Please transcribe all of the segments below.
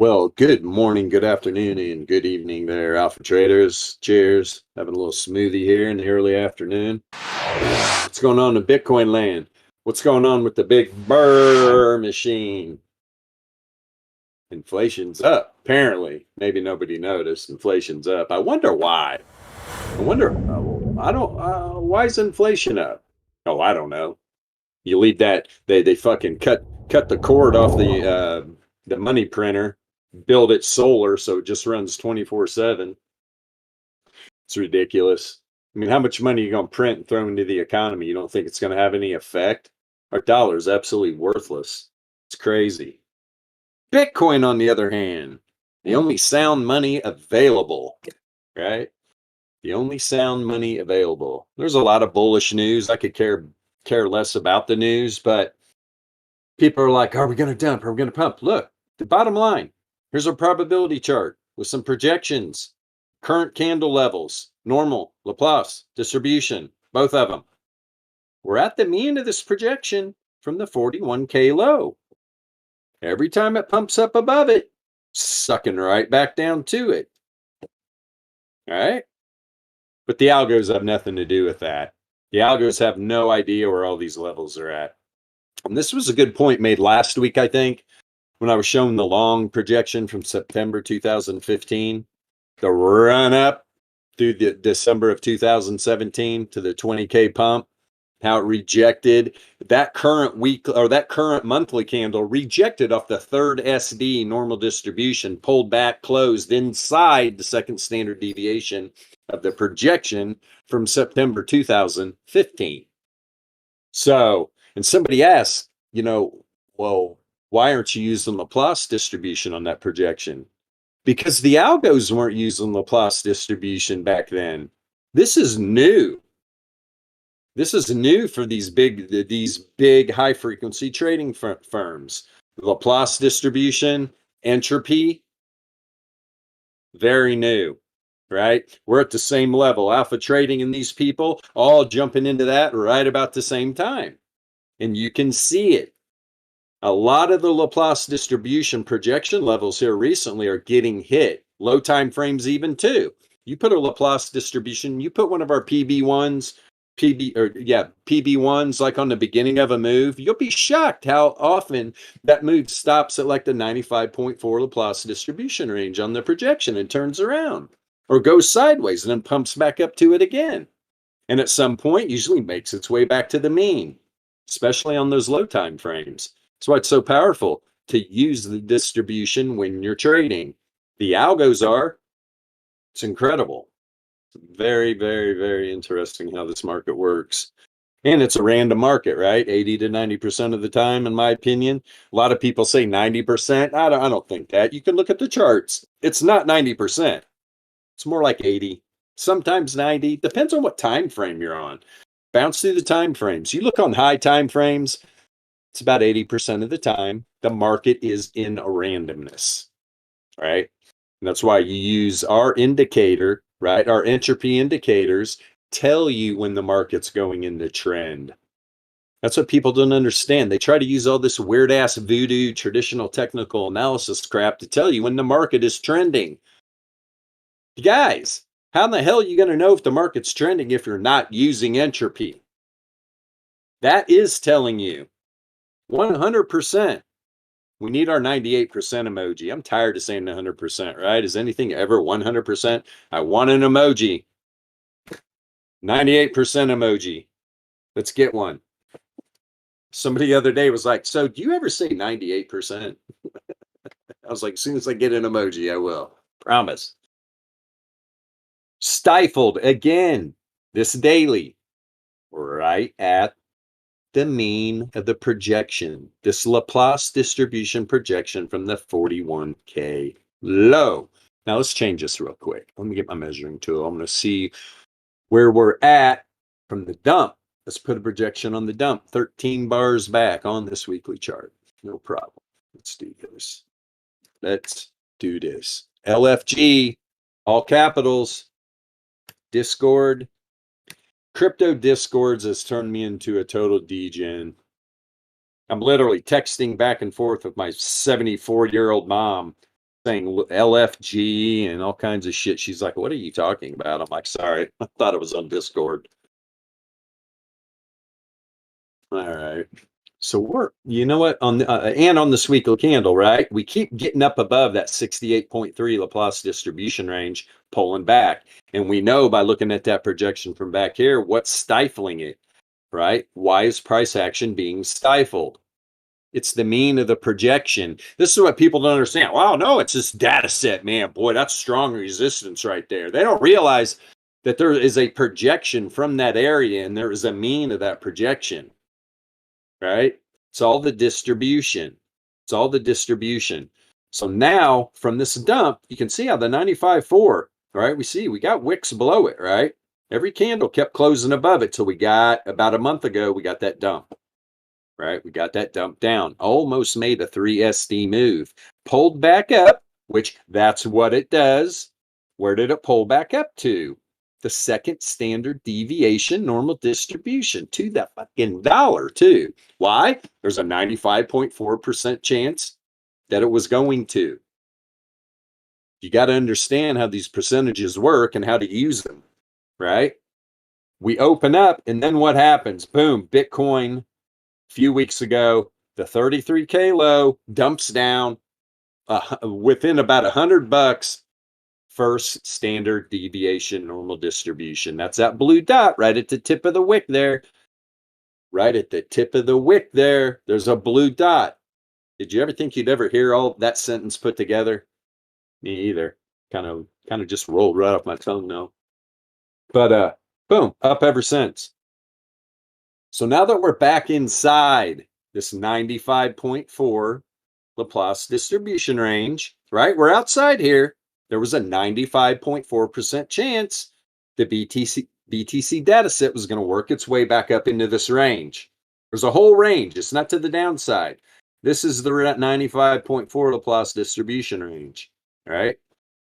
Well, good morning, good afternoon, and good evening there, Alpha Traders. Cheers. Having a little smoothie here in the early afternoon. What's going on in Bitcoin land? What's going on with the big burr machine? Inflation's up, apparently. Maybe nobody noticed. Inflation's up. I wonder why. Why is inflation up? Oh, I don't know. You leave that, they fucking cut the cord off the money printer, build it solar so it just runs 24/7. It's ridiculous. I mean, how much money are you going to print and throw into the economy? You don't think it's going to have any effect? Our dollar is absolutely worthless. It's crazy. Bitcoin, on the other hand, the only sound money available, right? The only sound money available. There's a lot of bullish news. I could care less about the news, but people are like, are we going to dump? Are we going to pump? Look, the bottom line. Here's a probability chart with some projections, current candle levels, normal, Laplace, distribution, both of them. We're at the mean of this projection from the 41K low. Every time it pumps up above it, sucking right back down to it. All right? But the algos have nothing to do with that. The algos have no idea where all these levels are at. And this was a good point made last week, I think, when I was showing the long projection from September 2015, the run up through the December of 2017 to the 20K pump, how it rejected that current week or that current monthly candle rejected off the third SD normal distribution, pulled back, closed inside the second standard deviation of the projection from September 2015. So, and somebody asked, well, why aren't you using Laplace distribution on that projection? Because the algos weren't using Laplace distribution back then. This is new. This is new for these big high frequency trading firms. Laplace distribution, entropy, very new, right? We're at the same level. Alpha trading and these people all jumping into that right about the same time. And you can see it. A lot of the Laplace distribution projection levels here recently are getting hit. Low time frames even too. You put a Laplace distribution, you put one of our PB1s like on the beginning of a move, you'll be shocked how often that move stops at like the 95.4 Laplace distribution range on the projection and turns around or goes sideways and then pumps back up to it again. And at some point usually makes its way back to the mean, especially on those low time frames. That's why it's so powerful to use the distribution when you're trading. The algos are, it's incredible. It's very, very, very interesting how this market works. And it's a random market, right? 80 to 90% of the time, in my opinion. A lot of people say 90%. I don't think that. You can look at the charts. It's not 90%. It's more like 80, sometimes 90. Depends on what time frame you're on. Bounce through the time frames. You look on high time frames, it's about 80% of the time. The market is in a randomness, right? And that's why you use our indicator, right? Our entropy indicators tell you when the market's going into trend. That's what people don't understand. They try to use all this weird ass voodoo traditional technical analysis crap to tell you when the market is trending. Guys, how in the hell are you going to know if the market's trending if you're not using entropy? That is telling you 100%. We need our 98% emoji. I'm tired of saying 100%, right? Is anything ever 100%? I want an emoji. 98% emoji. Let's get one. Somebody the other day was like, so do you ever say 98%? I was like, as soon as I get an emoji, I will. Promise. Stifled again this daily, right at the mean of the projection, this Laplace distribution projection from the 41K low. Now let's change this real quick. Let me get my measuring tool. I'm going to see where we're at from the dump. Let's put a projection on the dump. 13 bars back on this weekly chart. No problem. Let's do this. Let's do this. LFG, all capitals, Discord. Crypto Discords has turned me into a total degen. I'm literally texting back and forth with my 74-year-old mom saying LFG and all kinds of shit. She's like, what are you talking about? I'm like, sorry, I thought it was on Discord. All right. So you know what, on the and on this weekly candle, right? We keep getting up above that 68.3 Laplace distribution range, pulling back. And we know by looking at that projection from back here, what's stifling it, right? Why is price action being stifled? It's the mean of the projection. This is what people don't understand. Wow, no, it's this data set, man. Boy, that's strong resistance right there. They don't realize that there is a projection from that area and there is a mean of that projection, right? It's all the distribution. It's all the distribution. So now from this dump, you can see how the 95.4, right? We got wicks below it, right? Every candle kept closing above it till we got about a month ago, we got that dump. Right? We got that dumped down, almost made a 3SD move, pulled back up, which that's what it does. Where did it pull back up to? The second standard deviation normal distribution, to the fucking dollar too. Why? There's a 95.4% chance that it was going to. You got to understand how these percentages work and how to use them, right? We open up and then what happens? Boom, Bitcoin few weeks ago, the 33K low dumps down within about $100. First standard deviation normal distribution. That's that blue dot right at the tip of the wick there. Right at the tip of the wick there. There's a blue dot. Did you ever think you'd ever hear all that sentence put together? Me either. Kind of just rolled right off my tongue now. But boom, up ever since. So now that we're back inside this 95.4 Laplace distribution range, right? We're outside here. There was a 95.4% chance the BTC data set was going to work its way back up into this range. There's a whole range. It's not to the downside. This is the 95.4 Laplace distribution range, right?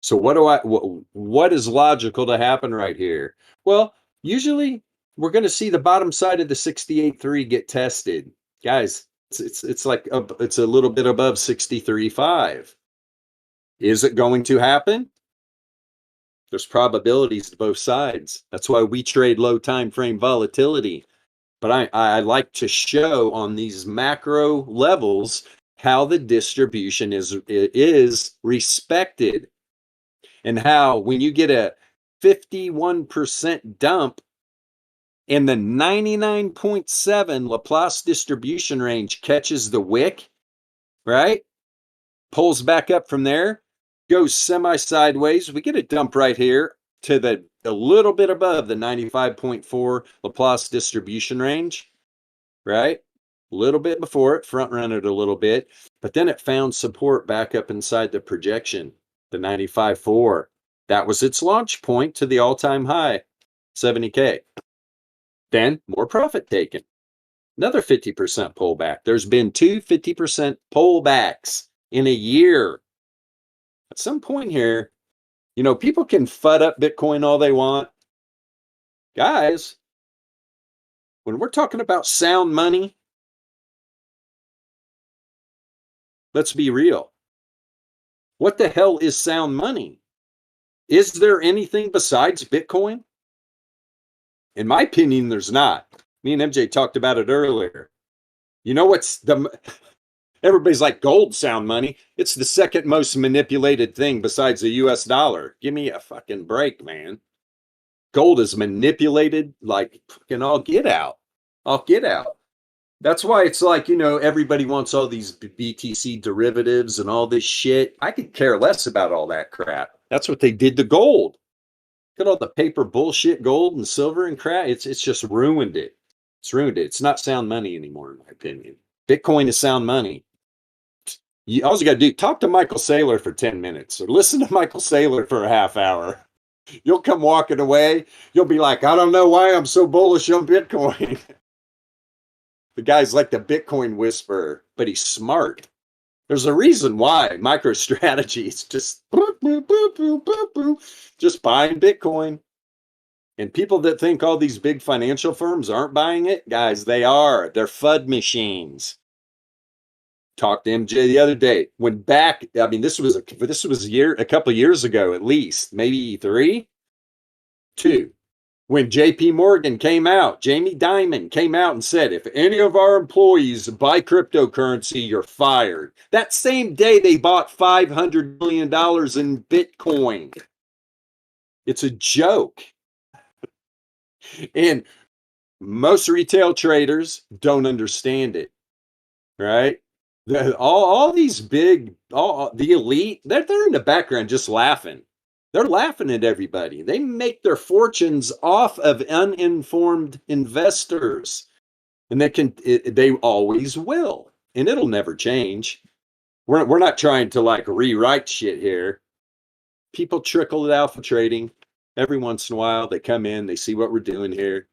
So what is logical to happen right here? Well, usually we're going to see the bottom side of the 68.3 get tested. Guys, it's like it's a little bit above 63.5. Is it going to happen? There's probabilities to both sides. That's why we trade low time frame volatility. But I like to show on these macro levels how the distribution is respected, and how when you get a 51% dump and the 99.7 Laplace distribution range catches the wick, right? Pulls back up from there, goes semi-sideways. We get a dump right here to a little bit above the 95.4 Laplace distribution range, right? A little bit before it, front run it a little bit, but then it found support back up inside the projection, the 95.4. That was its launch point to the all-time high, 70K. Then more profit taken. Another 50% pullback. There's been two 50% pullbacks in a year. At some point here, people can FUD up Bitcoin all they want. Guys, when we're talking about sound money, let's be real. What the hell is sound money? Is there anything besides Bitcoin? In my opinion, there's not. Me and MJ talked about it earlier. You know what's everybody's like, gold sound money. It's the second most manipulated thing besides the US dollar. Give me a fucking break, man. Gold is manipulated like fucking all get out. All get out. That's why it's like, everybody wants all these BTC derivatives and all this shit. I could care less about all that crap. That's what they did to gold. Look at all the paper bullshit, gold and silver and crap. It's just ruined it. It's ruined it. It's not sound money anymore, in my opinion. Bitcoin is sound money. All you got to do, talk to Michael Saylor for 10 minutes or listen to Michael Saylor for a half hour. You'll come walking away. You'll be like, I don't know why I'm so bullish on Bitcoin. The guy's like the Bitcoin whisperer, but he's smart. There's a reason why MicroStrategy is just just buying Bitcoin. And people that think all these big financial firms aren't buying it, guys, they are. They're FUD machines. Talked to MJ the other day. Went back. I mean, this was a couple of years ago, at least, maybe 2. When JP Morgan came out, Jamie Dimon came out and said, if any of our employees buy cryptocurrency, you're fired. That same day, they bought $500 million in Bitcoin. It's a joke. And most retail traders don't understand it, right? All these big, the elite, they're in the background just laughing. They're laughing at everybody. They make their fortunes off of uninformed investors, and they always will, and it'll never change. We're not trying to like rewrite shit here. People trickle at alpha trading every once in a while. They come in, they see what we're doing here,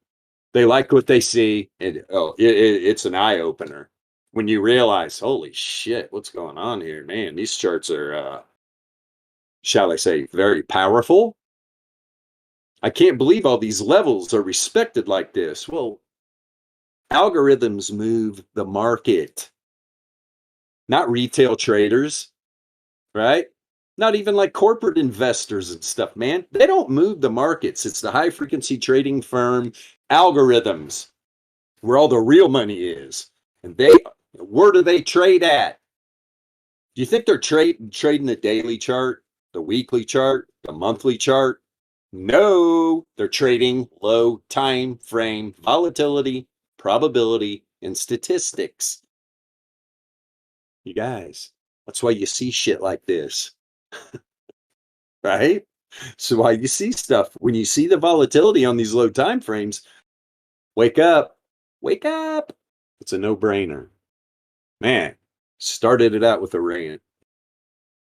they like what they see, and it's an eye opener when you realize, holy shit, what's going on here, man? These charts are shall I say, very powerful. I can't believe all these levels are respected like this. Well, algorithms move the market, not retail traders, right? Not even like corporate investors and stuff, man. They don't move the markets. It's the high frequency trading firm algorithms where all the real money is. And where do they trade at? Do you think they're trading the daily chart, the weekly chart, the monthly chart? No, they're trading low time frame volatility, probability, and statistics. You guys, that's why you see shit like this, right? So why you see stuff when you see the volatility on these low time frames, wake up, wake up. It's a no-brainer. Man, started it out with a rant.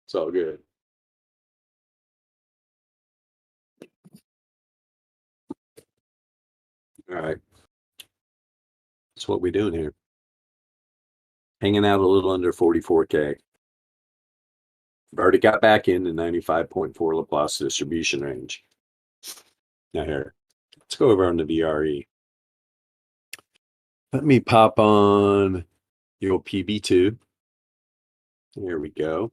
It's all good. All right. That's what we're doing here. Hanging out a little under 44K. I've already got back in the 95.4 Laplace distribution range. Now here, let's go over on the VRE. Let me pop on the old PB2. There we go.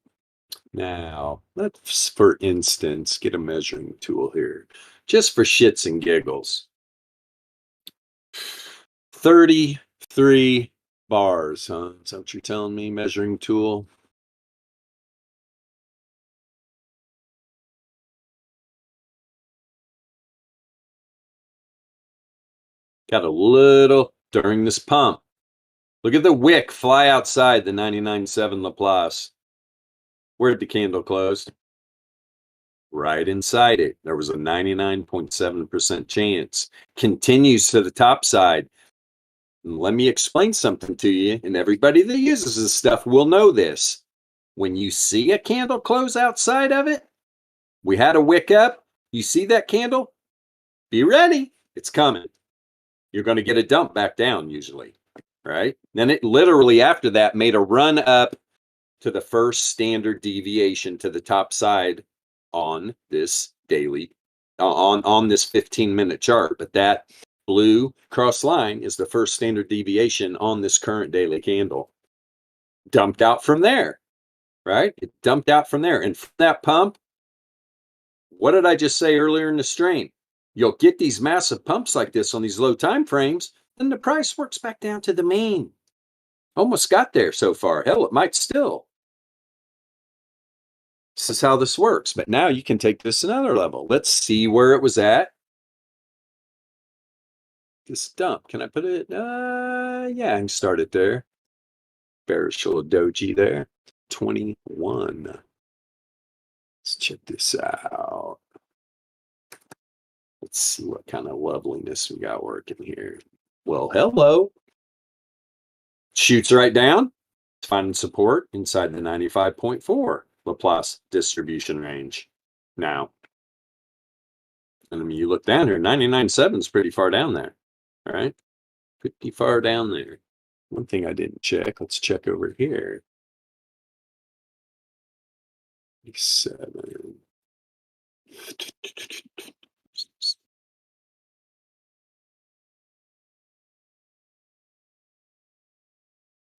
Now, let's, for instance, get a measuring tool here, just for shits and giggles. 33 bars, huh? Is that what you're telling me, measuring tool? Got a little during this pump. Look at the wick fly outside the 99.7 Laplace. Where'd the candle close? Right inside it. There was a 99.7% chance. Continues to the top side. And let me explain something to you, and everybody that uses this stuff will know this. When you see a candle close outside of it, we had a wick up. You see that candle? Be ready. It's coming. You're going to get a dump back down usually, right? Then it literally after that made a run up to the first standard deviation to the top side on this daily, on this 15-minute chart. But that blue cross line is the first standard deviation on this current daily candle. Dumped out from there, right? It dumped out from there. And from that pump, what did I just say earlier in the stream? You'll get these massive pumps like this on these low time frames, then the price works back down to the mean. Almost got there so far. Hell, it might still. This is how this works. But now you can take this another level. Let's see where it was at. This dump. Can I put it? Yeah, I can start it there. Bearish little doji there. 21. Let's check this out. Let's see what kind of loveliness we got working here. Well, hello. Shoots right down. It's finding support inside the 95.4 Laplace distribution range. Now, and I mean, you look down here, 99.7 is pretty far down there, right? Pretty far down there. One thing I didn't check, let's check over here. 7.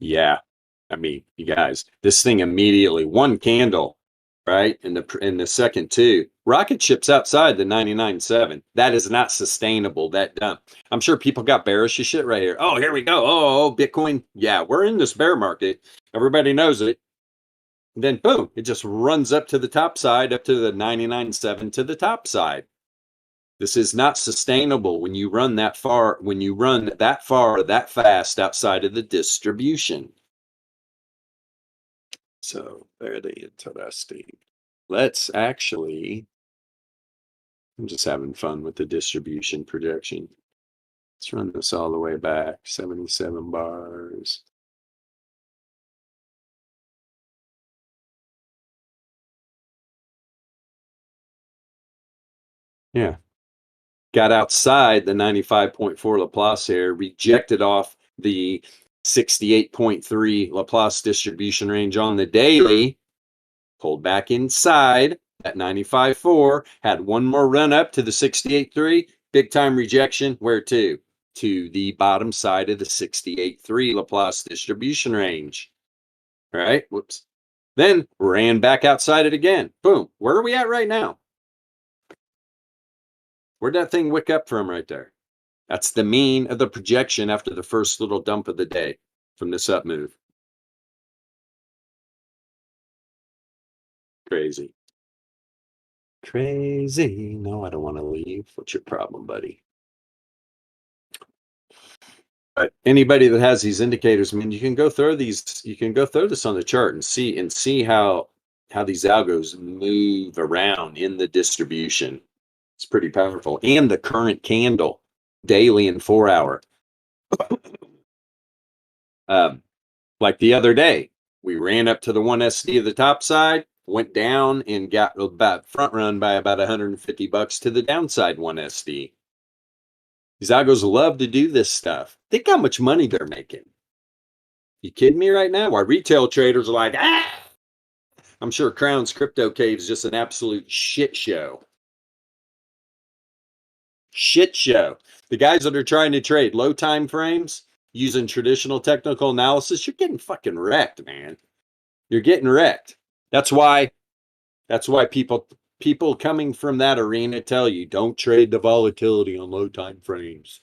Yeah, I mean, you guys, this thing immediately, one candle, right? In the second two, rocket ships outside the 99.7. That is not sustainable. That dump. I'm sure people got bearish as shit right here. Oh, here we go. Oh, Bitcoin. Yeah, we're in this bear market. Everybody knows it. And then boom, it just runs up to the top side, up to the 99.7 to the top side. This is not sustainable when you run that far, that fast outside of the distribution. So very interesting. Let's actually, I'm just having fun with the distribution projection. Let's run this all the way back, 77 bars. Yeah. Got outside the 95.4 Laplace here, rejected off the 68.3 Laplace distribution range on the daily, pulled back inside at 95.4, had one more run up to the 68.3, big time rejection. Where to? To the bottom side of the 68.3 Laplace distribution range. All right, whoops. Then ran back outside it again. Boom. Where are we at right now? Where'd that thing wick up from right there? That's the mean of the projection after the first little dump of the day from this up move. Crazy. Crazy. No, I don't want to leave. What's your problem, buddy? But anybody that has these indicators, I mean, you can go throw these, you can go throw this on the chart and see how these algos move around in the distribution. It's pretty powerful. And the current candle, daily and 4 hour. Like the other day, we ran up to the 1SD of the top side, went down and got about front run by about 150 bucks to the downside 1SD. These algos love to do this stuff. Think how much money they're making. You kidding me right now? Why retail traders are like, ah! I'm sure Crown's Crypto Cave is just an absolute shit show. Shit show. The guys that are trying to trade low time frames using traditional technical analysis, you're getting fucking wrecked, man. You're getting wrecked. That's why people coming from that arena tell you don't trade the volatility on low time frames.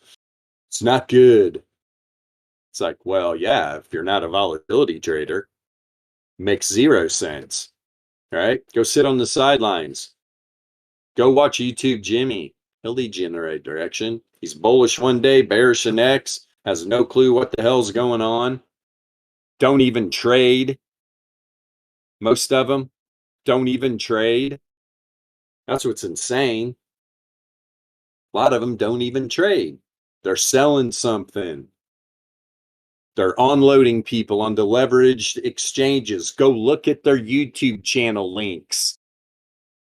It's not good. It's like, well, yeah, if you're not a volatility trader, it makes 0 sense. All right, go sit on the sidelines. Go watch YouTube Jimmy. He'll lead you in the right direction. He's bullish one day, bearish the next, has no clue what the hell's going on. Don't even trade. Most of them don't even trade. That's what's insane. A lot of them don't even trade. They're selling something. They're unloading people onto leveraged exchanges. Go look at their YouTube channel links.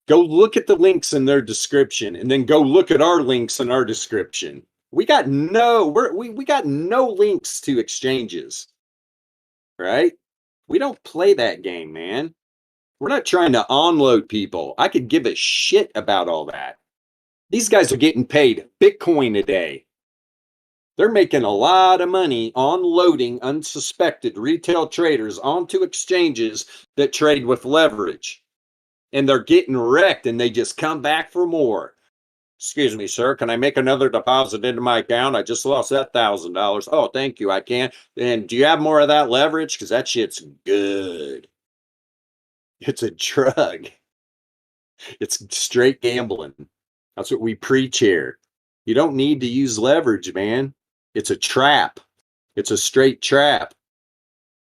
Go look at the links in their description, and then go look at our links in our description. We got no links to exchanges, right? We don't play that game, man. We're not trying to unload people. I could give a shit about all that. These guys are getting paid Bitcoin a day. They're making a lot of money unloading unsuspected retail traders onto exchanges that trade with leverage. And they're getting wrecked, and they just come back for more. Excuse me, sir, can I make another deposit into my account? I just lost that $1,000. Oh, thank you, I can. And do you have more of that leverage? Because that shit's good. It's a drug. It's straight gambling. That's what we preach here. You don't need to use leverage, man. It's a trap. It's a straight trap.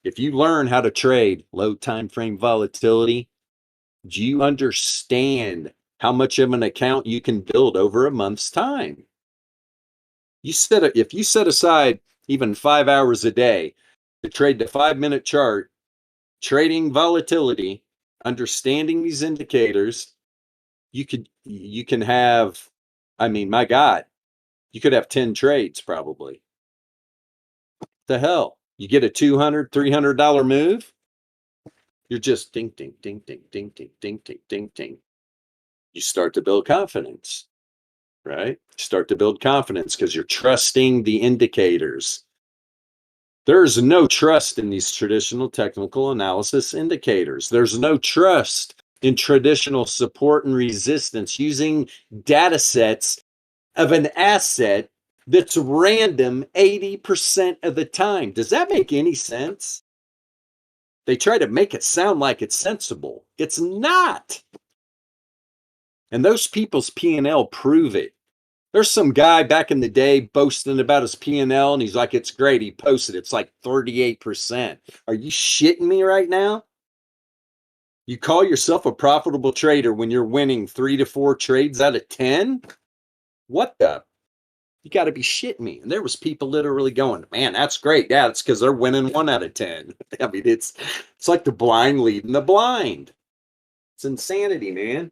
If you learn how to trade low time frame volatility, do you understand how much of an account you can build over a month's time? If you set aside even 5 hours a day to trade the 5-minute chart, trading volatility, understanding these indicators, you can have, I mean, my God, you could have 10 trades probably. What the hell? You get a $200, $300 move, you're just ding, ding, ding, ding, ding, ding, ding, ding, ding, ding. You start to build confidence, right? You start to build confidence because you're trusting the indicators. There's no trust in these traditional technical analysis indicators. There's no trust in traditional support and resistance using data sets of an asset that's random 80% of the time. Does that make any sense? They try to make it sound like it's sensible. It's not. And those people's P&L prove it. There's some guy back in the day boasting about his P&L, and he's like, it's great. He posted it's like 38%. Are you shitting me right now? You call yourself a profitable trader when you're winning 3 to 4 trades out of 10? What the? You got to be shitting me. And there was people literally going, man, that's great. Yeah, it's because they're winning 1 out of 10. I mean, it's like the blind leading the blind. It's insanity, man.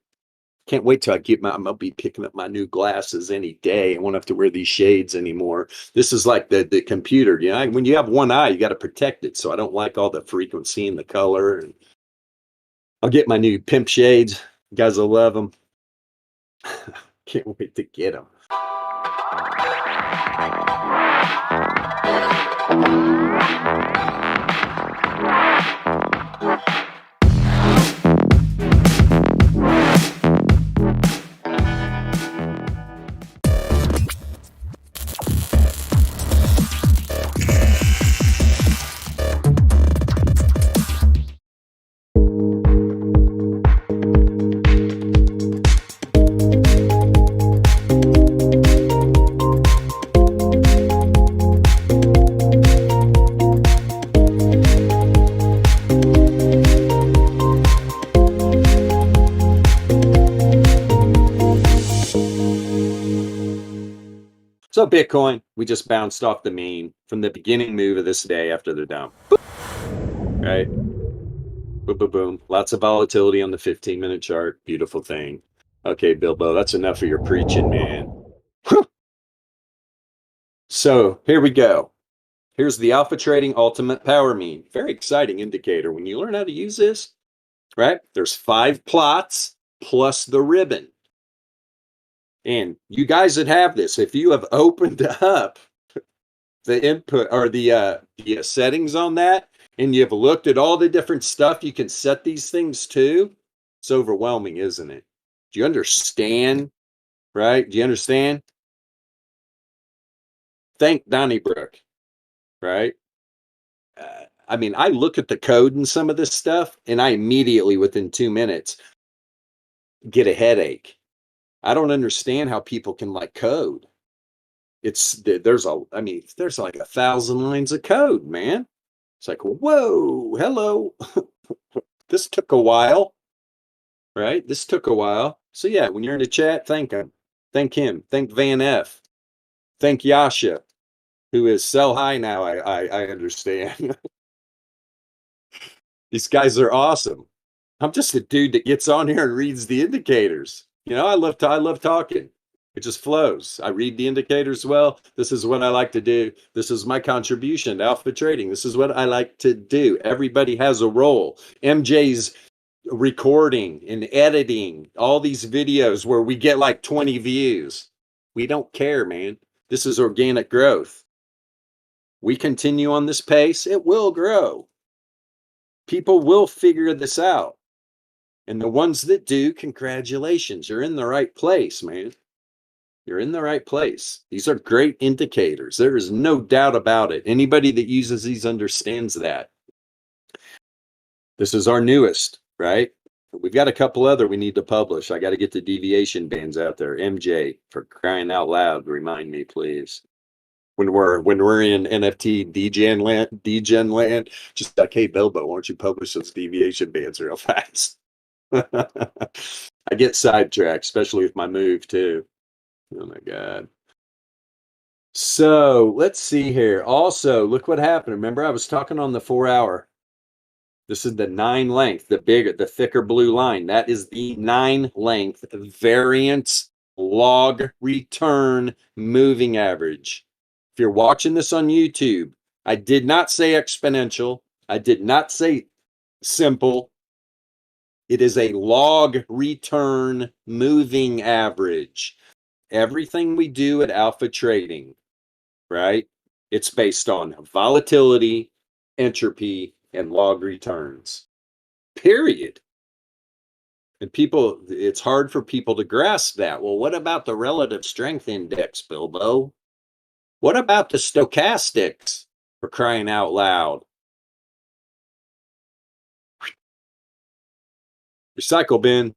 Can't wait till I'm gonna be picking up my new glasses any day. I won't have to wear these shades anymore. This is like the computer, you know, when you have one eye, you got to protect it. So I don't like all the frequency and the color. And I'll get my new pimp shades. You guys will love them. Can't wait to get them. So Bitcoin, we just bounced off the mean from the beginning move of this day after the dump. Right? Boom, boom, boom. Lots of volatility on the 15-minute chart. Beautiful thing. Okay, Bilbo, that's enough of your preaching, man. So here we go. Here's the Alpha Trading Ultimate Power Mean. Very exciting indicator. When you learn how to use this, right? There's 5 plots plus the ribbon. And you guys that have this, if you have opened up the input or the settings on that, and you've looked at all the different stuff you can set these things to, it's overwhelming, isn't it? Do you understand? Right? Do you understand? Thank Donnybrook, right? I mean, I look at the code and some of this stuff, and I immediately, within 2 minutes, get a headache. I don't understand how people can like code. There's like 1,000 lines of code, man. It's like, whoa, hello. This took a while, right? This took a while. So yeah, when you're in the chat, thank him. Thank him. Thank Van F. Thank Yasha, who is sell high now, I understand. These guys are awesome. I'm just a dude that gets on here and reads the indicators. You know, I love talking. It just flows. I read the indicators well. This is what I like to do. This is my contribution to Alpha Trading. This is what I like to do. Everybody has a role. MJ's recording and editing all these videos where we get like 20 views. We don't care, man. This is organic growth. We continue on this pace, it will grow. People will figure this out. And the ones that do, congratulations. You're in the right place, man. You're in the right place. These are great indicators. There is no doubt about it. Anybody that uses these understands that. This is our newest, right? We've got a couple other we need to publish. I got to get the deviation bands out there. MJ, for crying out loud, remind me, please. When we're in NFT degen land, just like, hey, Bilbo, why don't you publish those deviation bands real fast? I get sidetracked, especially with my move too. Oh my God. So let's see here. Also, look what happened. Remember, I was talking on the 4 hour. This is the 9 length, the thicker blue line. That is the 9 length variance log return moving average. If you're watching this on YouTube, I did not say exponential. I did not say simple. It is a log return moving average. Everything we do at Alpha Trading, right? It's based on volatility, entropy, and log returns. Period. And people, it's hard for people to grasp that. Well, what about the relative strength index, Bilbo? What about the stochastics, for crying out loud? Recycle bin.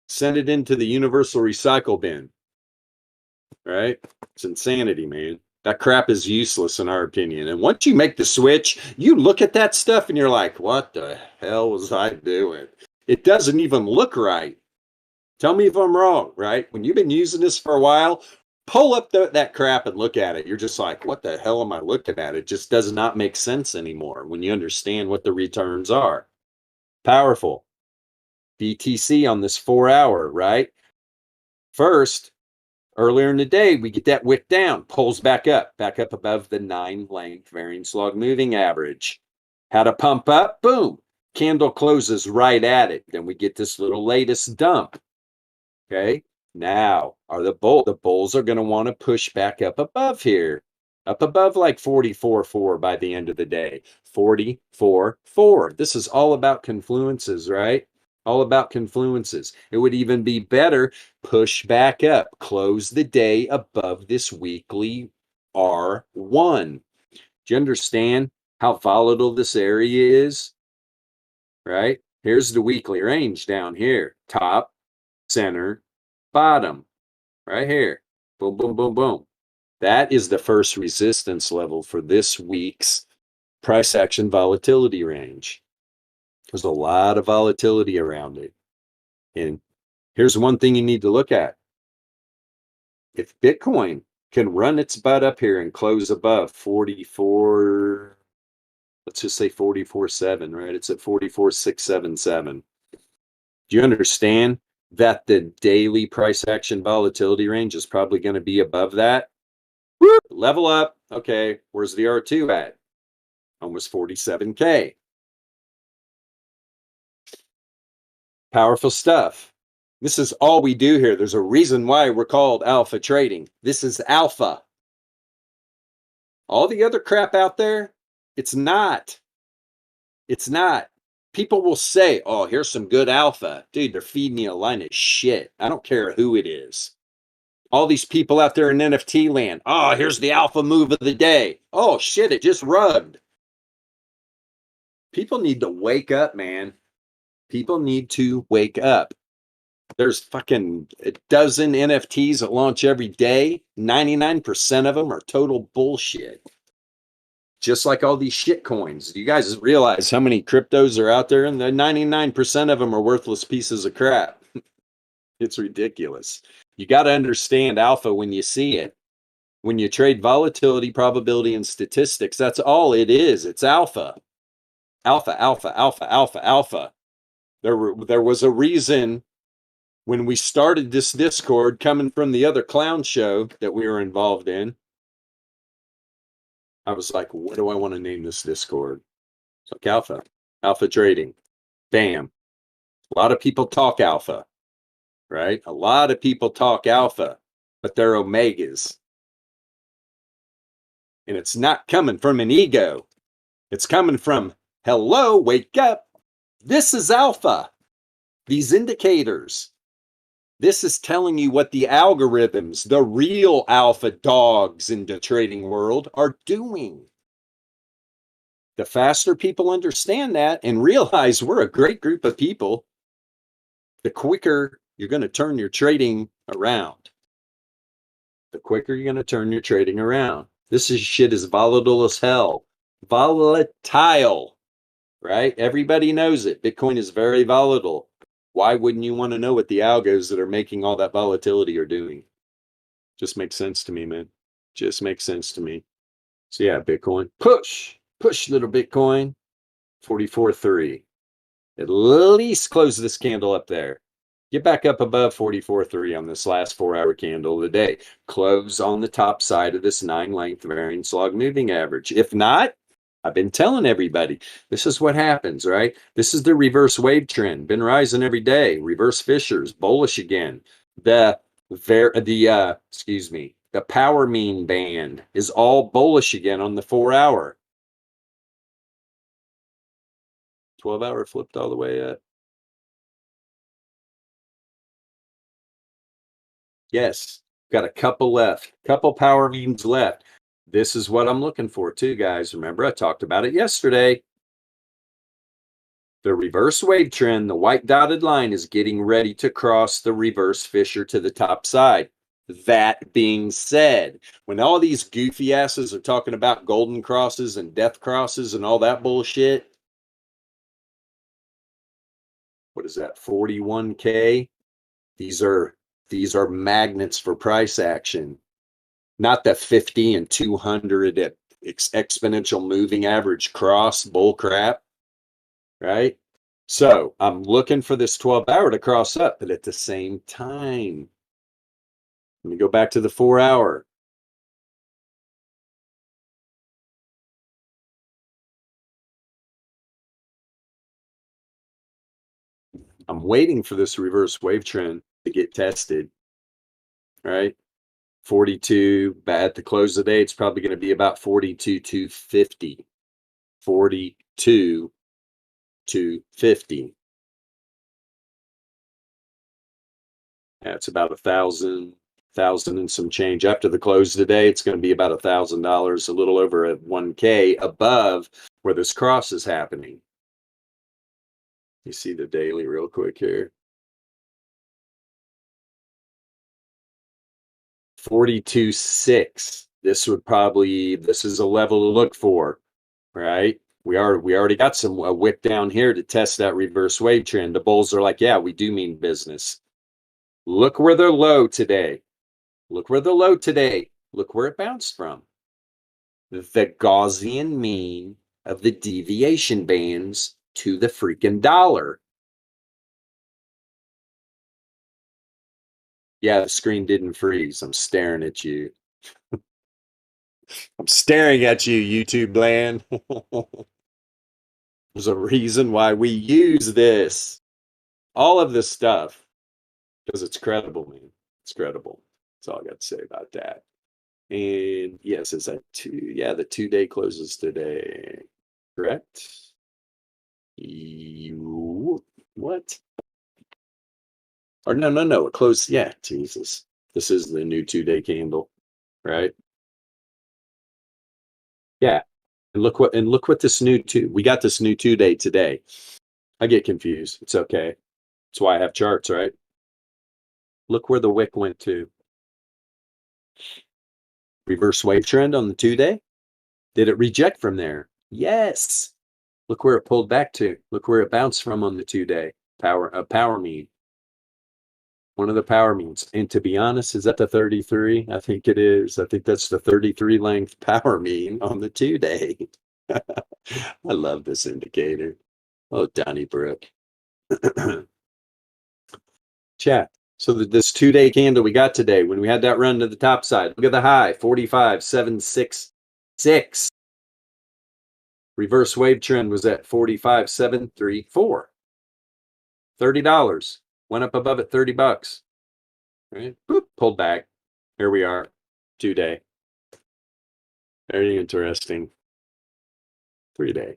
Send it into the universal recycle bin. Right? It's insanity, man. That crap is useless in our opinion. And once you make the switch, you look at that stuff and you're like, what the hell was I doing? It doesn't even look right. Tell me if I'm wrong, right? When you've been using this for a while, pull up that crap and look at it. You're just like, what the hell am I looking at? It just does not make sense anymore when you understand what the returns are. Powerful. BTC on this 4 hour, right? First, earlier in the day, we get that wick down, pulls back up above the 9 length variance log moving average. Had a pump up, boom, candle closes right at it. Then we get this little latest dump. Okay, now the bulls are going to want to push back up above here, up above like 44.4 by the end of the day. 44.4. This is all about confluences, right? All about confluences. It would even be better, push back up, close the day above this weekly R1. Do you understand how volatile this area is? Right? Here's the weekly range down here. Top, center, bottom. Right here. Boom, boom, boom, boom. That is the first resistance level for this week's price action volatility range. There's a lot of volatility around it. And here's one thing you need to look at. If Bitcoin can run its butt up here and close above 44, let's just say 44.7, right? It's at 44.677. Do you understand that the daily price action volatility range is probably going to be above that? Woo! Level up. Okay, where's the R2 at? Almost 47K. Powerful stuff. This is all we do here. There's a reason why we're called alpha trading. This is alpha. All the other crap out there, it's not. It's not. People will say, oh, here's some good alpha. Dude, they're feeding you a line of shit. I don't care who it is. All these people out there in NFT land. Oh, here's the alpha move of the day. Oh, shit, it just rugged. People need to wake up, man. People need to wake up. There's fucking a dozen NFTs that launch every day. 99% of them are total bullshit. Just like all these shit coins. You guys realize how many cryptos are out there? And the 99% of them are worthless pieces of crap. It's ridiculous. You got to understand alpha when you see it. When you trade volatility, probability, and statistics, that's all it is. It's alpha. Alpha, alpha, alpha, alpha, alpha. There was a reason when we started this Discord coming from the other clown show that we were involved in. I was like, what do I want to name this Discord? It's like alpha. Alpha trading. Bam. A lot of people talk alpha, right? A lot of people talk alpha, but they're omegas. And it's not coming from an ego. It's coming from, hello, wake up. This is alpha. These indicators. This is telling you what the algorithms, the real alpha dogs in the trading world, are doing. The faster people understand that and realize we're a great group of people, the quicker you're going to turn your trading around. The quicker you're going to turn your trading around. This shit is volatile as hell. Volatile, right? Everybody knows it. Bitcoin is very volatile. Why wouldn't you want to know what the algos that are making all that volatility are doing? Just makes sense to me, man. Just makes sense to me. So yeah, Bitcoin. Push little Bitcoin. 44.3. At least close this candle up there. Get back up above 44.3 on this last 4 hour candle of the day. Close on the top side of this 9 length variance log moving average. If not, I've been telling everybody, this is what happens, right? This is the reverse wave trend. Been rising every day. Reverse Fishers, bullish again. The The power mean band is all bullish again on the 4-hour. 12-hour flipped all the way up. Yes, got a couple left. Couple power means left. This is what I'm looking for too, guys. Remember, I talked about it yesterday. The reverse wave trend, the white dotted line, is getting ready to cross the reverse fissure to the top side. That being said, when all these goofy asses are talking about golden crosses and death crosses and all that bullshit, what is that, 41K? These are magnets for price action, not the 50 and 200 exponential moving average cross bull crap, right? So I'm looking for this 12-hour to cross up, but at the same time, let me go back to the 4-hour. I'm waiting for this reverse wave trend to get tested, right? 42, at the close of the day, it's probably going to be about 42,250. 42,250. That's about 1,000 and some change. After the close of the day, it's going to be about $1,000, a little over a 1K above where this cross is happening. You see the daily real quick here. 42.6. This is a level to look for, right? We already got some wick down here to test that reverse wave trend. The bulls are like, yeah, we do mean business. Look where they're low today. Look where they're low today. Look where it bounced from. The Gaussian mean of the deviation bands to the freaking dollar. Yeah, the screen didn't freeze. I'm staring at you. I'm staring at you, YouTube land. There's a reason why we use this. All of this stuff. Because it's credible, man. It's credible. That's all I got to say about that. And yes, is that 2? Yeah, the 2-day closes today. Correct? What? Or no. It closed. Yeah, Jesus. This is the new 2-day candle, right? Yeah. And look what this new we got this new 2-day today. I get confused. It's okay. That's why I have charts, right? Look where the wick went to. Reverse wave trend on the 2-day. Did it reject from there? Yes. Look where it pulled back to. Look where it bounced from on the 2-day. Power mean. One of the power means. And to be honest, is that the 33? I think it is. I think that's the 33 length power mean on the 2-day. I love this indicator. Oh, Donnybrook. Chat. So this 2-day candle we got today, when we had that run to the top side, look at the high, 45,766. Reverse wave trend was at 45,734. $30. Went up above at $30. Right? Boop, pulled back. Here we are. 2-day. Very interesting. 3-day.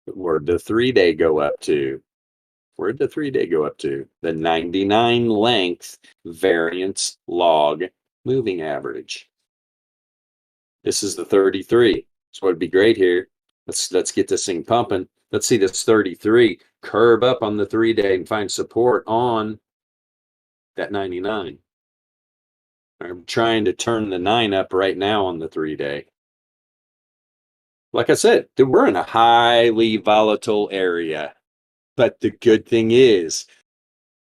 Where'd the 3-day go up to? Where'd the 3-day go up to? The 99 length variance log moving average. This is the 33. So it'd be great here. Let's get this thing pumping. Let's see this 33 curve up on the 3-day and find support on that 99. I'm trying to turn the 9 up right now on the 3-day. Like I said, we're in a highly volatile area. But the good thing is,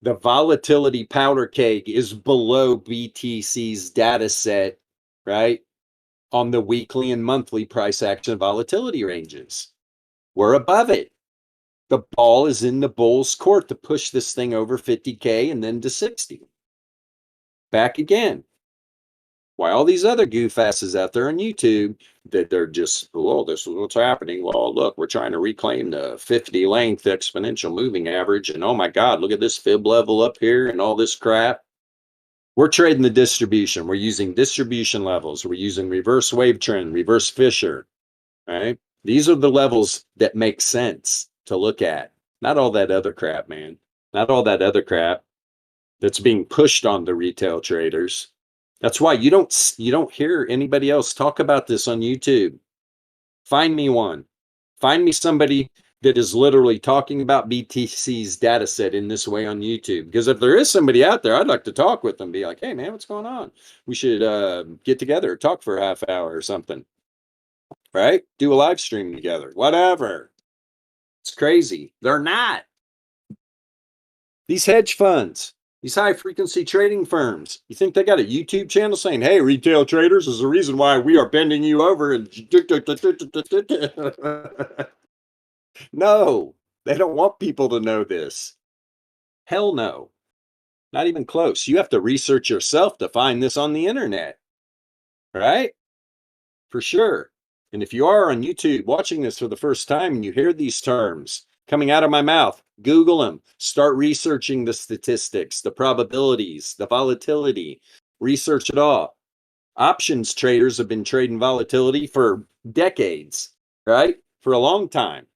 the volatility powder keg is below BTC's data set, right? On the weekly and monthly price action volatility ranges. We're above it. The ball is in the bull's court to push this thing over 50K and then to 60. Back again. Why all these other goof asses out there on YouTube that they're just, oh, this is what's happening. Well, look, we're trying to reclaim the 50 length exponential moving average. And oh my God, look at this fib level up here and all this crap. We're trading the distribution. We're using distribution levels. We're using reverse wave trend, reverse Fisher, right? These are the levels that make sense to look at. Not all that other crap, man. Not all that other crap that's being pushed on the retail traders. That's why you don't hear anybody else talk about this on YouTube. Find me one. Find me somebody that is literally talking about BTC's data set in this way on YouTube. Because if there is somebody out there, I'd like to talk with them. Be like, hey, man, what's going on? We should get together, talk for a half hour or something. Right? Do a live stream together. Whatever. It's crazy. They're not. These hedge funds, these high-frequency trading firms, you think they got a YouTube channel saying, hey, retail traders is the reason why we are bending you over? And no, they don't want people to know this. Hell no. Not even close. You have to research yourself to find this on the internet. Right? For sure. And if you are on YouTube watching this for the first time and you hear these terms coming out of my mouth, Google them. Start researching the statistics, the probabilities, the volatility. Research it all. Options traders have been trading volatility for decades, right? For a long time.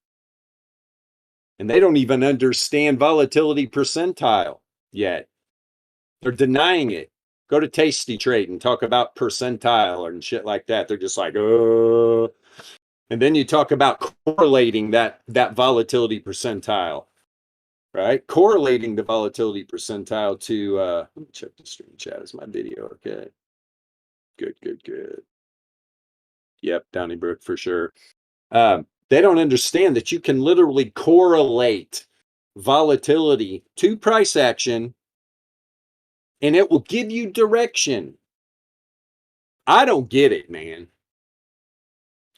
And they don't even understand volatility percentile yet. They're denying it. Go to Tasty Trade and talk about percentile and shit like that. They're just like, oh. And then you talk about correlating that volatility percentile, right? Correlating the volatility percentile to, let me check the stream chat. Is my video okay? Good. Yep, Donnybrook for sure. They don't understand that you can literally correlate volatility to price action and it will give you direction. I don't get it, man.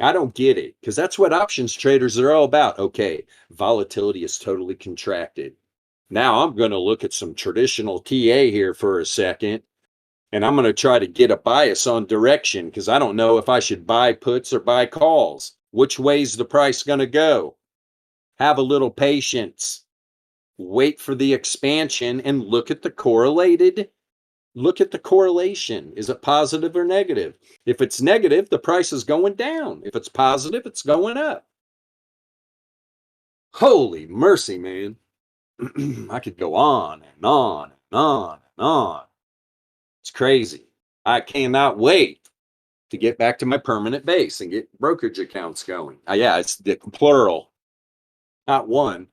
I don't get it because that's what options traders are all about. Okay, volatility is totally contracted. Now I'm going to look at some traditional TA here for a second, and I'm going to try to get a bias on direction because I don't know if I should buy puts or buy calls. Which way's the price going to go? Have a little patience. Wait for the expansion and look at the correlation. Is it positive or negative? If it's negative, the price is going down. If it's positive, it's going up. Holy mercy, man. I could go on and on and on and on. It's crazy. I cannot wait to get back to my permanent base and get brokerage accounts going. Yeah, it's the plural, not one.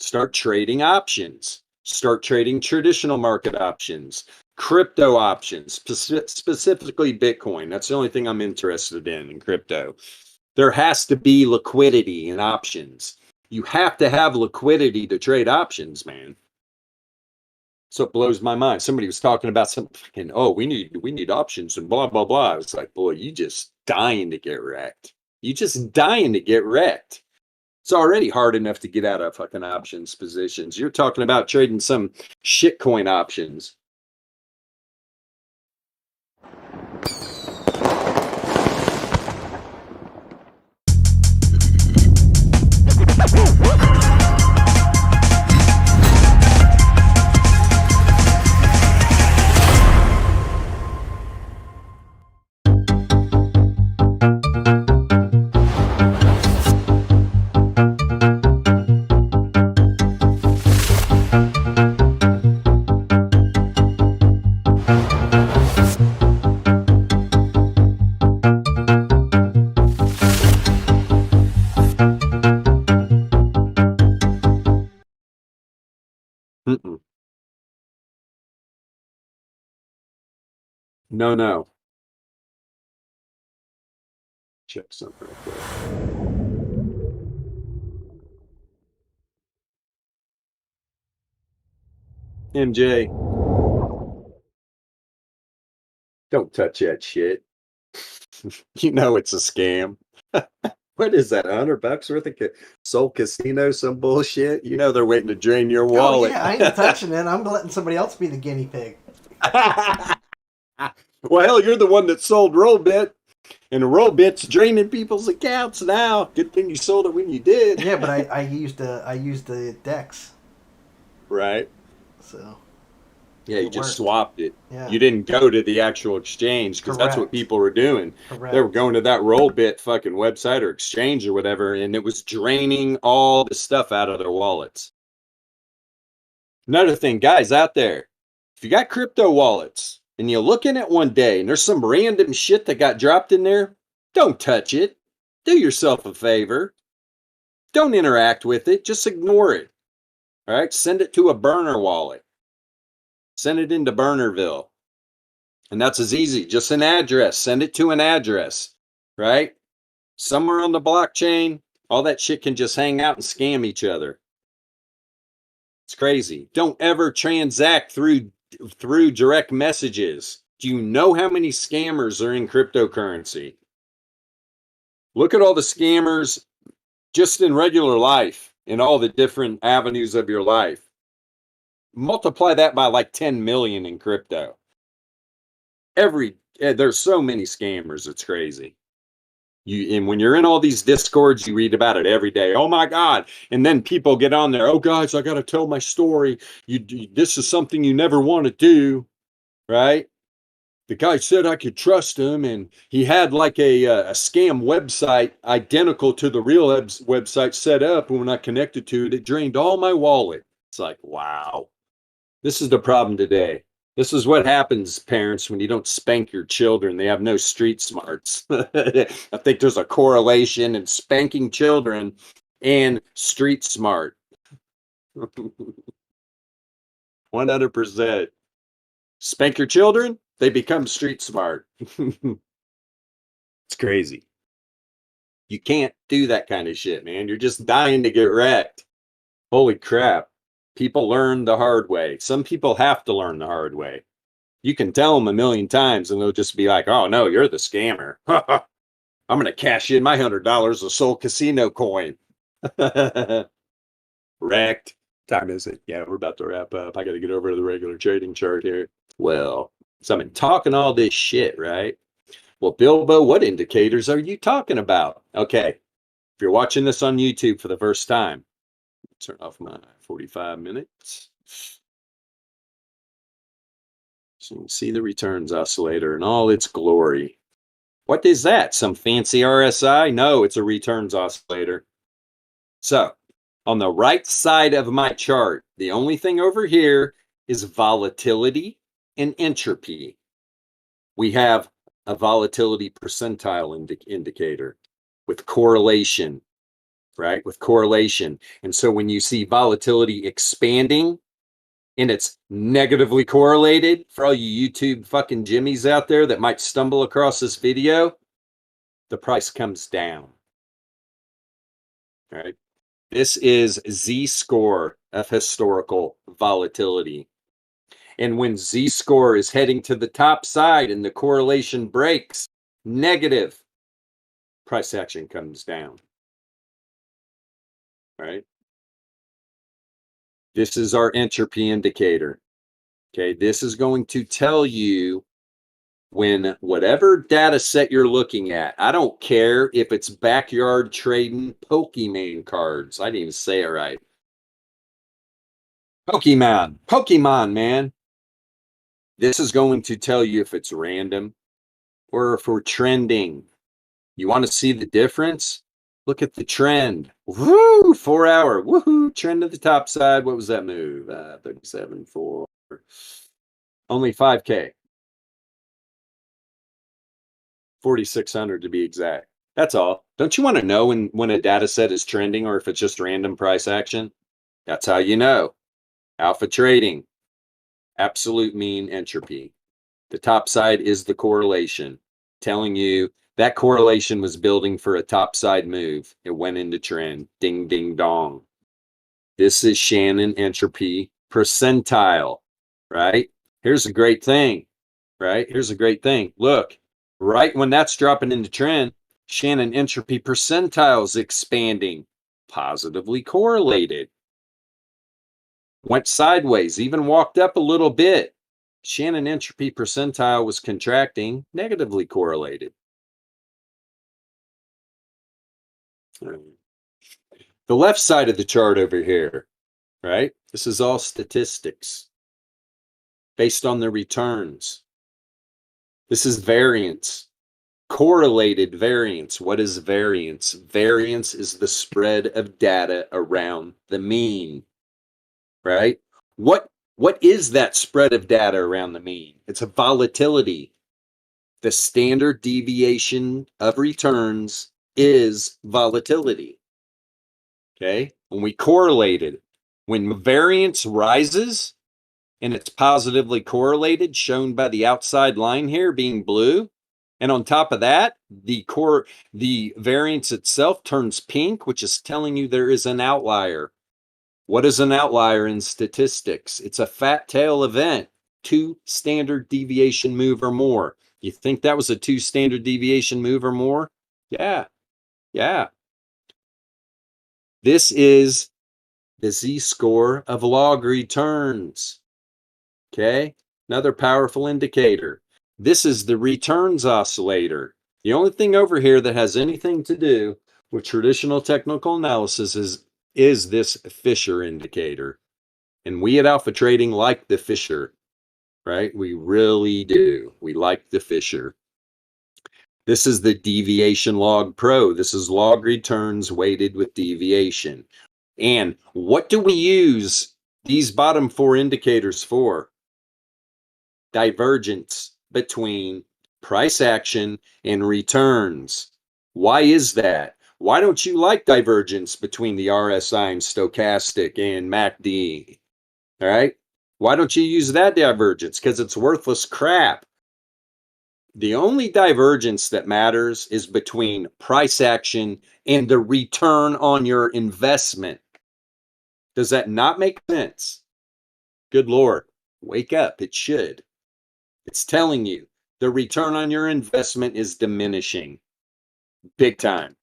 Start trading options. Start trading traditional market options, crypto options, specifically Bitcoin. That's the only thing I'm interested in crypto. There has to be liquidity in options. You have to have liquidity to trade options, man. So it blows my mind. Somebody was talking about something, we need options and blah, blah, blah. I was like, boy, you just dying to get wrecked. You just dying to get wrecked. It's already hard enough to get out of fucking options positions. You're talking about trading some shitcoin options. Mm-mm. No. Check something real quick. MJ, don't touch that shit. You know it's a scam. What is that? $100 worth of Soul Casino? Some bullshit. You know they're waiting to drain your wallet. Oh yeah, I ain't touching it. I'm letting somebody else be the guinea pig. Well, hell, you're the one that sold Rollbit, and the Rollbit's draining people's accounts now. Good thing you sold it when you did. Yeah, but I used the Dex. Right. So. Yeah, you It just worked. swapped it. Yeah. You didn't go to the actual exchange because that's what Correct. people were doing. They were Correct. going to that Rollbit fucking website or exchange or whatever, and it was draining all the stuff out of their wallets. Another thing, guys out there, if you got crypto wallets and you look in it one day and there's some random shit that got dropped in there, don't touch it. Do yourself a favor. Don't interact with it. Just ignore it. All right. Send it to a burner wallet. Send it into Burnerville. And that's as easy. Just an address. Send it to an address. Right? Somewhere on the blockchain, all that shit can just hang out and scam each other. It's crazy. Don't ever transact through direct messages. Do you know how many scammers are in cryptocurrency? Look at all the scammers just in regular life, in all the different avenues of your life. Multiply that by like 10 million in crypto. There's so many scammers, it's crazy. And when you're in all these discords, you read about it every day. Oh my God. And then people get on there. Oh guys, I got to tell my story. This is something you never want to do. Right. The guy said I could trust him, and he had like a scam website identical to the real website set up. And when I connected to it, it drained all my wallet. It's like, wow, this is the problem today. This is what happens, parents, when you don't spank your children. They have no street smarts. I think there's a correlation in spanking children and street smart. 100%. Spank your children, they become street smart. It's crazy. You can't do that kind of shit, man. You're just dying to get wrecked. Holy crap. People learn the hard way. Some people have to learn the hard way. You can tell them a million times and they'll just be like, oh no, you're the scammer. I'm going to cash in my $100 of Soul Casino coin. Wrecked. Time is it? Yeah, we're about to wrap up. I got to get over to the regular trading chart here. Well, so I've been talking all this shit, right? Well, Bilbo, what indicators are you talking about? Okay, if you're watching this on YouTube for the first time, turn off my 45 minutes. So you can see the returns oscillator in all its glory. What is that? Some fancy RSI? No, it's a returns oscillator. So on the right side of my chart, the only thing over here is volatility and entropy. We have a volatility percentile indicator with correlation, right? With correlation. And so when you see volatility expanding and it's negatively correlated, for all you YouTube fucking jimmies out there that might stumble across this video, the price comes down. All right. This is Z-score of historical volatility. And when Z-score is heading to the top side and the correlation breaks negative, price action comes down. All right. This is our entropy indicator. Okay. This is going to tell you when whatever data set you're looking at, I don't care if it's backyard trading Pokemon cards. I didn't even say it right. Pokemon, man. This is going to tell you if it's random or if we're trending. You want to see the difference? Look at the trend. Woo! 4 hour. Woohoo! Trend to the top side. What was that move? 37, 4. Only 5K. 4,600 to be exact. That's all. Don't you want to know when a data set is trending or if it's just random price action? That's how you know. Alpha trading, absolute mean entropy. The top side is the correlation, telling you that correlation was building for a top side move. It went into trend. Ding, ding, dong. This is Shannon entropy percentile, right? Here's a great thing, right? Here's a great thing. Look, right when that's dropping into trend, Shannon entropy percentile is expanding, positively correlated. Went sideways, even walked up a little bit. Shannon entropy percentile was contracting, negatively correlated. The left side of the chart over here, right? This is all statistics. based on the returns. This is variance. Correlated variance. What is variance? Variance is the spread of data around the mean, right? What is that spread of data around the mean? It's a volatility. The standard deviation of returns is volatility. Okay? When we correlate it, when variance rises and it's positively correlated, shown by the outside line here being blue, and on top of that, the variance itself turns pink, which is telling you there is an outlier. What is an outlier in statistics? It's a fat tail event, 2 standard deviation move or more. You think that was a 2 standard deviation move or more? Yeah. This is the z-score of log returns. Okay, another powerful indicator. This is the returns oscillator. The only thing over here that has anything to do with traditional technical analysis is this Fisher indicator. And we at Alpha Trading like the Fisher, right? We really do. We like the Fisher. This is the deviation log pro. This is log returns weighted with deviation. And what do we use these bottom 4 indicators for? Divergence between price action and returns. Why is that? Why don't you like divergence between the RSI and stochastic and MACD? All right. Why don't you use that divergence? Because it's worthless crap. The only divergence that matters is between price action and the return on your investment. Does that not make sense? Good Lord, wake up. It should. It's telling you the return on your investment is diminishing big time.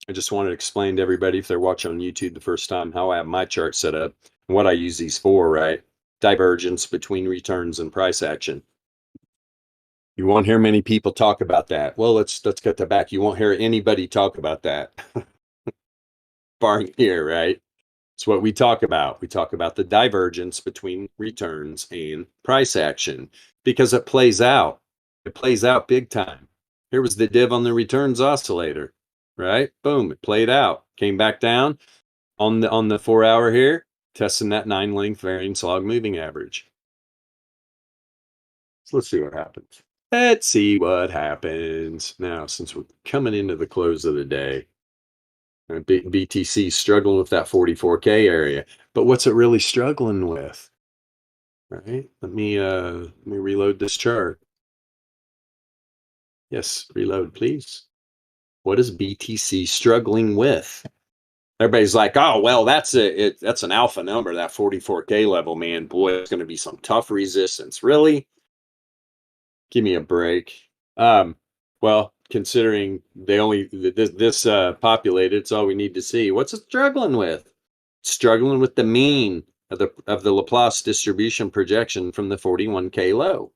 I just wanted to explain to everybody, if they're watching on YouTube the first time, how I have my chart set up and what I use these for, right? Divergence between returns and price action. You won't hear many people talk about that. Well, let's get that back. You won't hear anybody talk about that. Barring here, right? It's what we talk about. We talk about the divergence between returns and price action because it plays out. It plays out big time. Here was the div on the returns oscillator, right? Boom, it played out. Came back down on the 4 hour here, testing that 9 length variance log moving average. So let's see what happens. Let's see what happens. Now, since we're coming into the close of the day, BTC struggling with that 44K area, but what's it really struggling with? Right? Let me reload this chart. Yes, reload, please. What is BTC struggling with? Everybody's like, oh, well, that's an alpha number, that 44K level, man. Boy, it's going to be some tough resistance. Really? Give me a break. Well, considering this populated, it's all we need to see. What's it struggling with? Struggling with the mean of the Laplace distribution projection from the 41K low.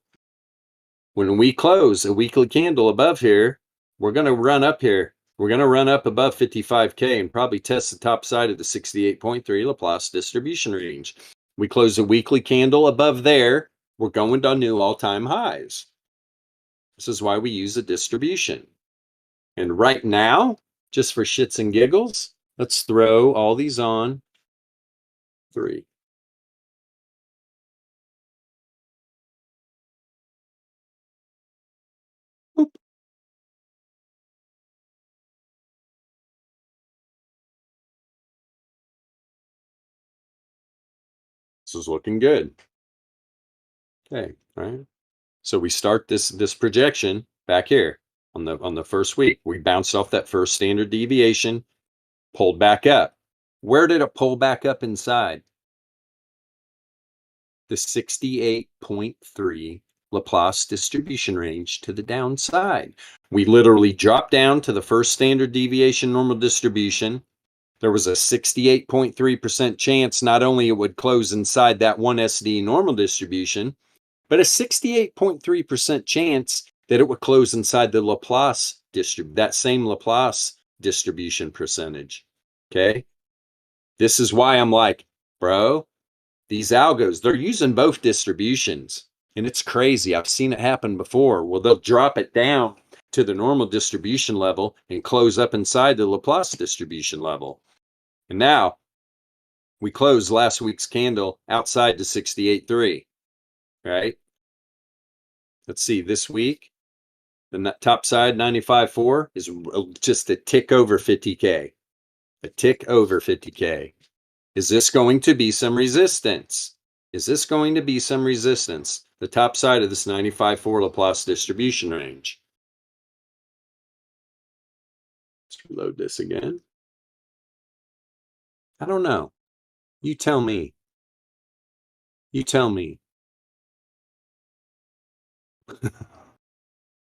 When we close a weekly candle above here, we're going to run up here. We're going to run up above 55K and probably test the top side of the 68.3 Laplace distribution range. We close a weekly candle above there. We're going to new all-time highs. This is why we use a distribution. And right now, just for shits and giggles, let's throw all these on 3. Oop. This is looking good. Okay, all right. So we start this projection back here on the first week. We bounced off that first standard deviation, pulled back up. Where did it pull back up inside? The 68.3 Laplace distribution range to the downside. We literally dropped down to the first standard deviation normal distribution. There was a 68.3% chance not only it would close inside that 1 SD normal distribution, but a 68.3% chance that it would close inside the Laplace that same Laplace distribution percentage. Okay? This is why I'm like, bro, these algos, they're using both distributions. And it's crazy. I've seen it happen before. Well, they'll drop it down to the normal distribution level and close up inside the Laplace distribution level. And now we closed last week's candle outside the 68.3, right? Let's see, this week, the top side 95.4 is just a tick over 50K. A tick over 50K. Is this going to be some resistance? Is this going to be some resistance? The top side of this 95.4 Laplace distribution range. Let's reload this again. I don't know. You tell me. You tell me.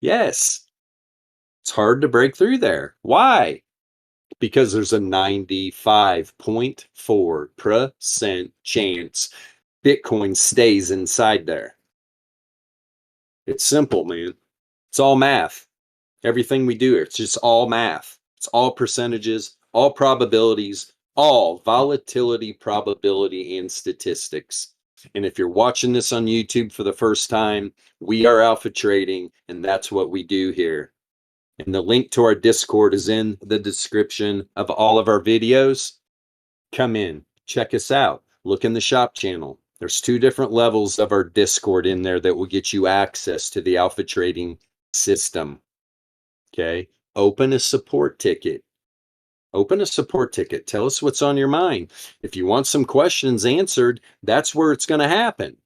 Yes. It's hard to break through there. Why? Because there's a 95.4% chance Bitcoin stays inside there. It's simple, man. It's all math. Everything we do, it's just all math. It's all percentages, all probabilities, all volatility, probability, and statistics. And if you're watching this on YouTube for the first time, we are Alpha Trading, and that's what we do here. And the link to our Discord is in the description of all of our videos. Come in, check us out, look in the shop channel. There's 2 different levels of our Discord in there that will get you access to the Alpha Trading system. Okay, open a support ticket. Open a support ticket. Tell us what's on your mind. If you want some questions answered, that's where it's going to happen,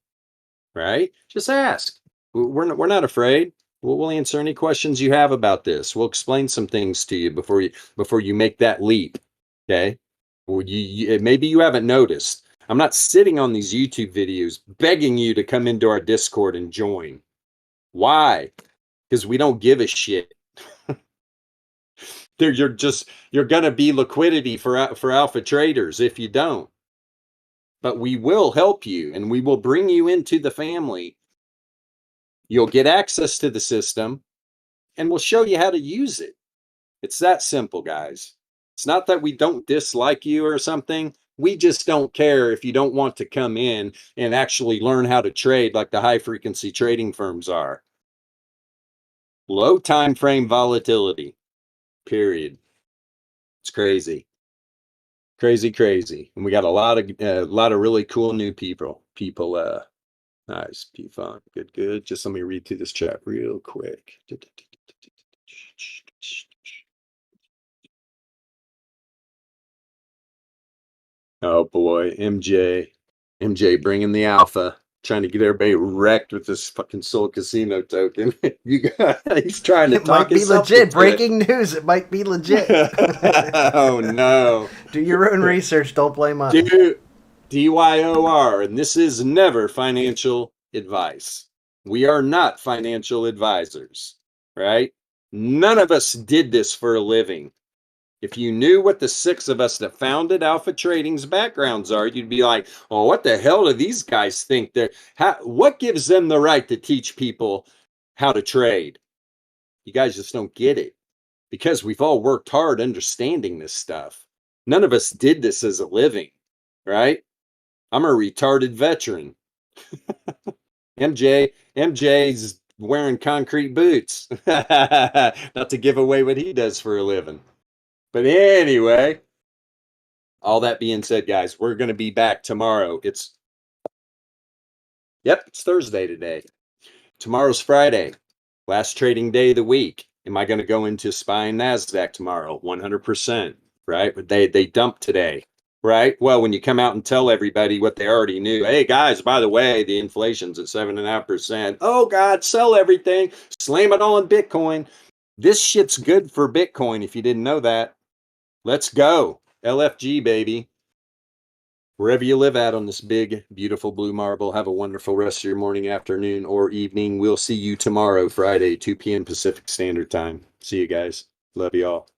right? Just ask. We're not afraid. We'll answer any questions you have about this. We'll explain some things to you before you make that leap. Okay? Well, maybe you haven't noticed. I'm not sitting on these YouTube videos begging you to come into our Discord and join. Why? Because we don't give a shit. You're gonna be liquidity for alpha traders if you don't. But we will help you, and we will bring you into the family. You'll get access to the system, and we'll show you how to use it. It's that simple, guys. It's not that we don't dislike you or something. We just don't care if you don't want to come in and actually learn how to trade like the high frequency trading firms are. Low time frame volatility, period. It's crazy. Crazy. And we got a lot of really cool new people. Nice, P-Funk. Good. Just let me read through this chat real quick. Oh boy, MJ bringing the alpha, trying to get everybody wrecked with this fucking Soul Casino token. He's trying to It might be legit. Breaking news. It might be legit. Oh no. Do your own research. Don't blame us. DYOR, and this is never financial advice. We are not financial advisors, right? None of us did this for a living. If you knew what the 6 of us that founded Alpha Trading's backgrounds are, you'd be like, oh, what the hell do these guys think what gives them the right to teach people how to trade? You guys just don't get it, because we've all worked hard understanding this stuff. None of us did this as a living, right? I'm a retarded veteran. MJ's wearing concrete boots. Not to give away what he does for a living. But anyway, all that being said, guys, we're going to be back tomorrow. It's Thursday today. Tomorrow's Friday, last trading day of the week. Am I going to go into SPY and NASDAQ tomorrow? 100%, right? But they dumped today, right? Well, when you come out and tell everybody what they already knew, hey, guys, by the way, the inflation's at 7.5%. Oh, God, sell everything. Slam it all in Bitcoin. This shit's good for Bitcoin if you didn't know that. Let's go. LFG, baby. Wherever you live at on this big, beautiful blue marble, have a wonderful rest of your morning, afternoon, or evening. We'll see you tomorrow, Friday, 2 p.m. Pacific Standard Time. See you guys. Love you all.